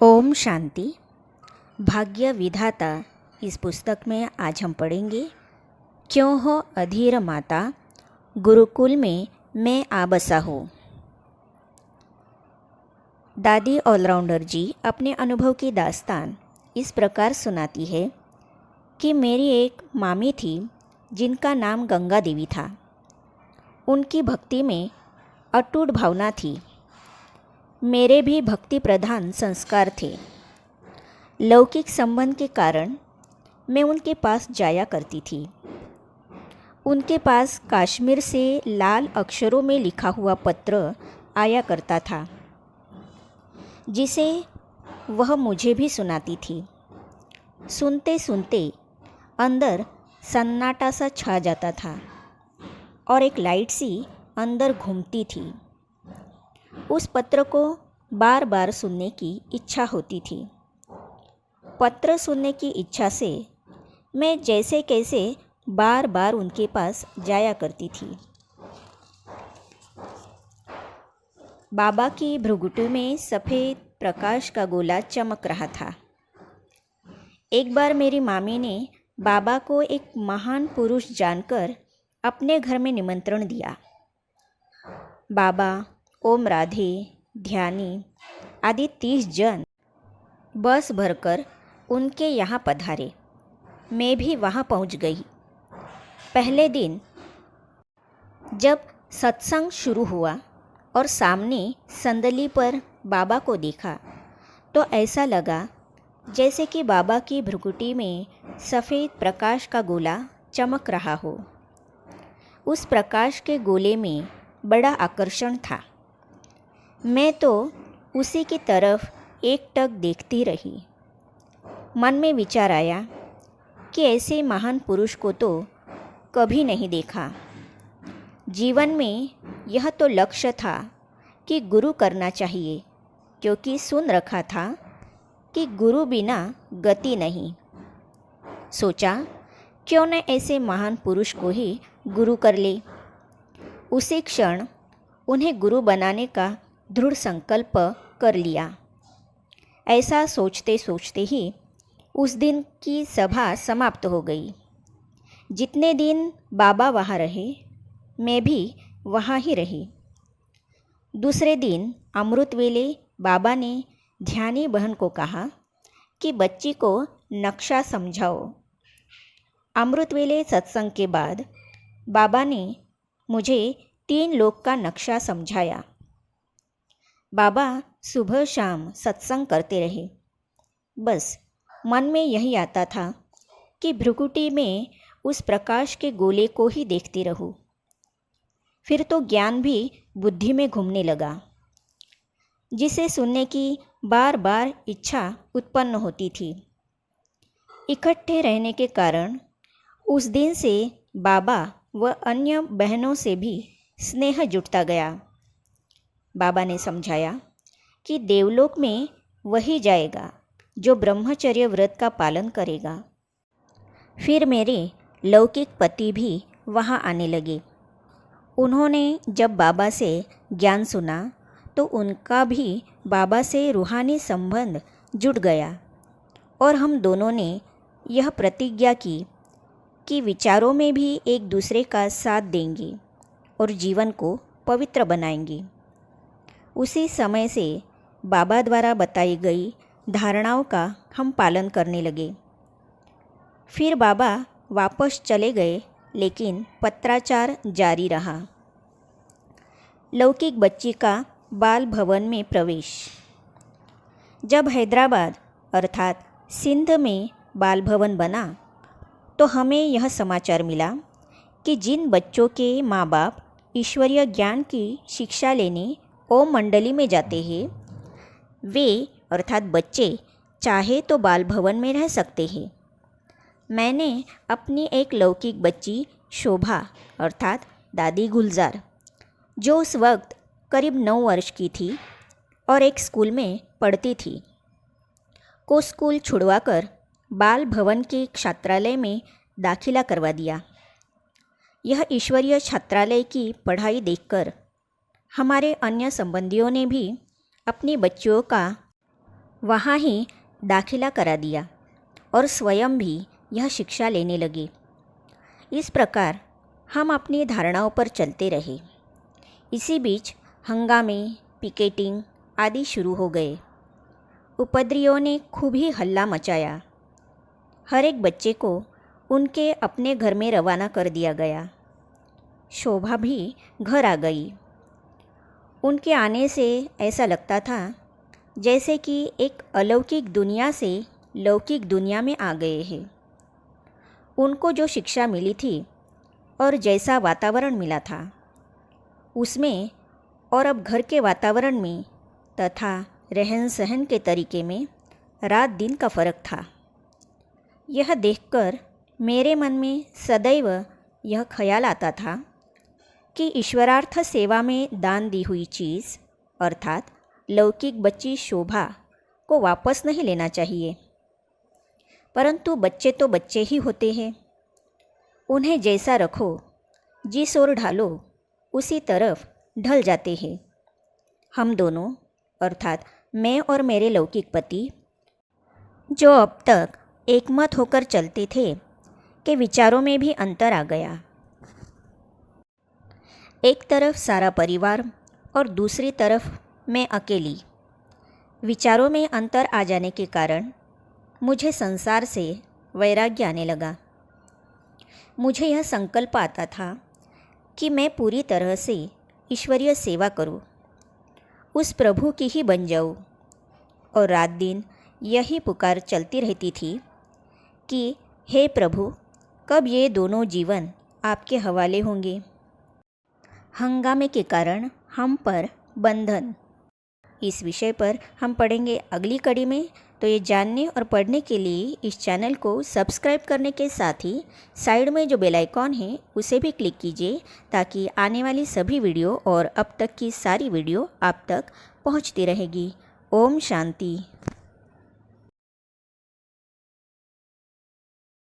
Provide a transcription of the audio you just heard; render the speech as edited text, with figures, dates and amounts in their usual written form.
ओम शांति। भाग्य विधाता इस पुस्तक में आज हम पढ़ेंगे, क्यों हो अधीर माता, गुरुकुल में मैं आ बसा हूँ। दादी ऑलराउंडर जी अपने अनुभव की दास्तान इस प्रकार सुनाती है कि मेरी एक मामी थी जिनका नाम गंगा देवी था। उनकी भक्ति में अटूट भावना थी। मेरे भी भक्ति प्रधान संस्कार थे। लौकिक संबंध के कारण मैं उनके पास जाया करती थी। उनके पास कश्मीर से लाल अक्षरों में लिखा हुआ पत्र आया करता था, जिसे वह मुझे भी सुनाती थी। सुनते सुनते अंदर सन्नाटा सा छा जाता था और एक लाइट सी अंदर घूमती थी। उस पत्र को बार बार सुनने की इच्छा होती थी। पत्र सुनने की इच्छा से मैं जैसे कैसे बार बार उनके पास जाया करती थी। बाबा की भ्रुकुटी में सफ़ेद प्रकाश का गोला चमक रहा था। एक बार मेरी मामी ने बाबा को एक महान पुरुष जानकर अपने घर में निमंत्रण दिया। बाबा, ओम राधे, ध्यानी आदि 30 जन बस भरकर उनके यहाँ पधारे। मैं भी वहाँ पहुँच गई। पहले दिन जब सत्संग शुरू हुआ और सामने संदली पर बाबा को देखा तो ऐसा लगा जैसे कि बाबा की भ्रुकुटी में सफ़ेद प्रकाश का गोला चमक रहा हो। उस प्रकाश के गोले में बड़ा आकर्षण था। मैं तो उसी की तरफ एकटक देखती रही। मन में विचार आया कि ऐसे महान पुरुष को तो कभी नहीं देखा। जीवन में यह तो लक्ष्य था कि गुरु करना चाहिए, क्योंकि सुन रखा था कि गुरु बिना गति नहीं। सोचा क्यों न ऐसे महान पुरुष को ही गुरु कर ले। उसी क्षण उन्हें गुरु बनाने का दृढ़ संकल्प कर लिया। ऐसा सोचते सोचते ही उस दिन की सभा समाप्त हो गई। जितने दिन बाबा वहाँ रहे, मैं भी वहाँ ही रही। दूसरे दिन अमृत वेले बाबा ने ध्यानी बहन को कहा कि बच्ची को नक्शा समझाओ। अमृत वेले सत्संग के बाद बाबा ने मुझे 3 लोक का नक्शा समझाया। बाबा सुबह शाम सत्संग करते रहे। बस मन में यही आता था कि भ्रुकुटी में उस प्रकाश के गोले को ही देखती रहूं। फिर तो ज्ञान भी बुद्धि में घूमने लगा, जिसे सुनने की बार बार इच्छा उत्पन्न होती थी। इकट्ठे रहने के कारण उस दिन से बाबा व अन्य बहनों से भी स्नेह जुटता गया। बाबा ने समझाया कि देवलोक में वही जाएगा जो ब्रह्मचर्य व्रत का पालन करेगा। फिर मेरे लौकिक पति भी वहाँ आने लगे। उन्होंने जब बाबा से ज्ञान सुना तो उनका भी बाबा से रूहानी संबंध जुड़ गया और हम दोनों ने यह प्रतिज्ञा की कि विचारों में भी एक दूसरे का साथ देंगे और जीवन को पवित्र बनाएंगे। उसी समय से बाबा द्वारा बताई गई धारणाओं का हम पालन करने लगे। फिर बाबा वापस चले गए, लेकिन पत्राचार जारी रहा। लौकिक बच्ची का बाल भवन में प्रवेश। जब हैदराबाद अर्थात सिंध में बाल भवन बना तो हमें यह समाचार मिला कि जिन बच्चों के माँ बाप ईश्वरीय ज्ञान की शिक्षा लेने ओम मंडली में जाते हैं, वे अर्थात बच्चे चाहे तो बाल भवन में रह सकते हैं। मैंने अपनी एक लौकिक बच्ची शोभा अर्थात दादी गुलजार, जो उस वक्त करीब 9 वर्ष की थी और एक स्कूल में पढ़ती थी, को स्कूल छुड़वाकर बाल भवन के छात्रालय में दाखिला करवा दिया। यह ईश्वरीय छात्रालय की पढ़ाई देखकर हमारे अन्य संबंधियों ने भी अपनी बच्चियों का वहाँ ही दाखिला करा दिया और स्वयं भी यह शिक्षा लेने लगे। इस प्रकार हम अपनी धारणाओं पर चलते रहे। इसी बीच हंगामे, पिकेटिंग आदि शुरू हो गए। उपद्रवियों ने खूब ही हल्ला मचाया। हर एक बच्चे को उनके अपने घर में रवाना कर दिया गया। शोभा भी घर आ गई। उनके आने से ऐसा लगता था जैसे कि एक अलौकिक दुनिया से लौकिक दुनिया में आ गए हैं। उनको जो शिक्षा मिली थी और जैसा वातावरण मिला था उसमें और अब घर के वातावरण में तथा रहन सहन के तरीके में रात दिन का फ़र्क था। यह देखकर मेरे मन में सदैव यह ख्याल आता था कि ईश्वरार्थ सेवा में दान दी हुई चीज़ अर्थात लौकिक बच्ची शोभा को वापस नहीं लेना चाहिए। परंतु बच्चे तो बच्चे ही होते हैं। उन्हें जैसा रखो, जिस ओर ढालो उसी तरफ ढल जाते हैं। हम दोनों अर्थात मैं और मेरे लौकिक पति, जो अब तक एकमत होकर चलते थे, के विचारों में भी अंतर आ गया। एक तरफ सारा परिवार और दूसरी तरफ मैं अकेली। विचारों में अंतर आ जाने के कारण मुझे संसार से वैराग्य आने लगा। मुझे यह संकल्प आता था कि मैं पूरी तरह से ईश्वरीय सेवा करूं, उस प्रभु की ही बन जाऊं। और रात दिन यही पुकार चलती रहती थी कि हे प्रभु, कब ये दोनों जीवन आपके हवाले होंगे। हंगामे के कारण हम पर बंधन, इस विषय पर हम पढ़ेंगे अगली कड़ी में। तो ये जानने और पढ़ने के लिए इस चैनल को सब्सक्राइब करने के साथ ही साइड में जो बेल आइकॉन है उसे भी क्लिक कीजिए, ताकि आने वाली सभी वीडियो और अब तक की सारी वीडियो आप तक पहुंचती रहेगी। ओम शांति।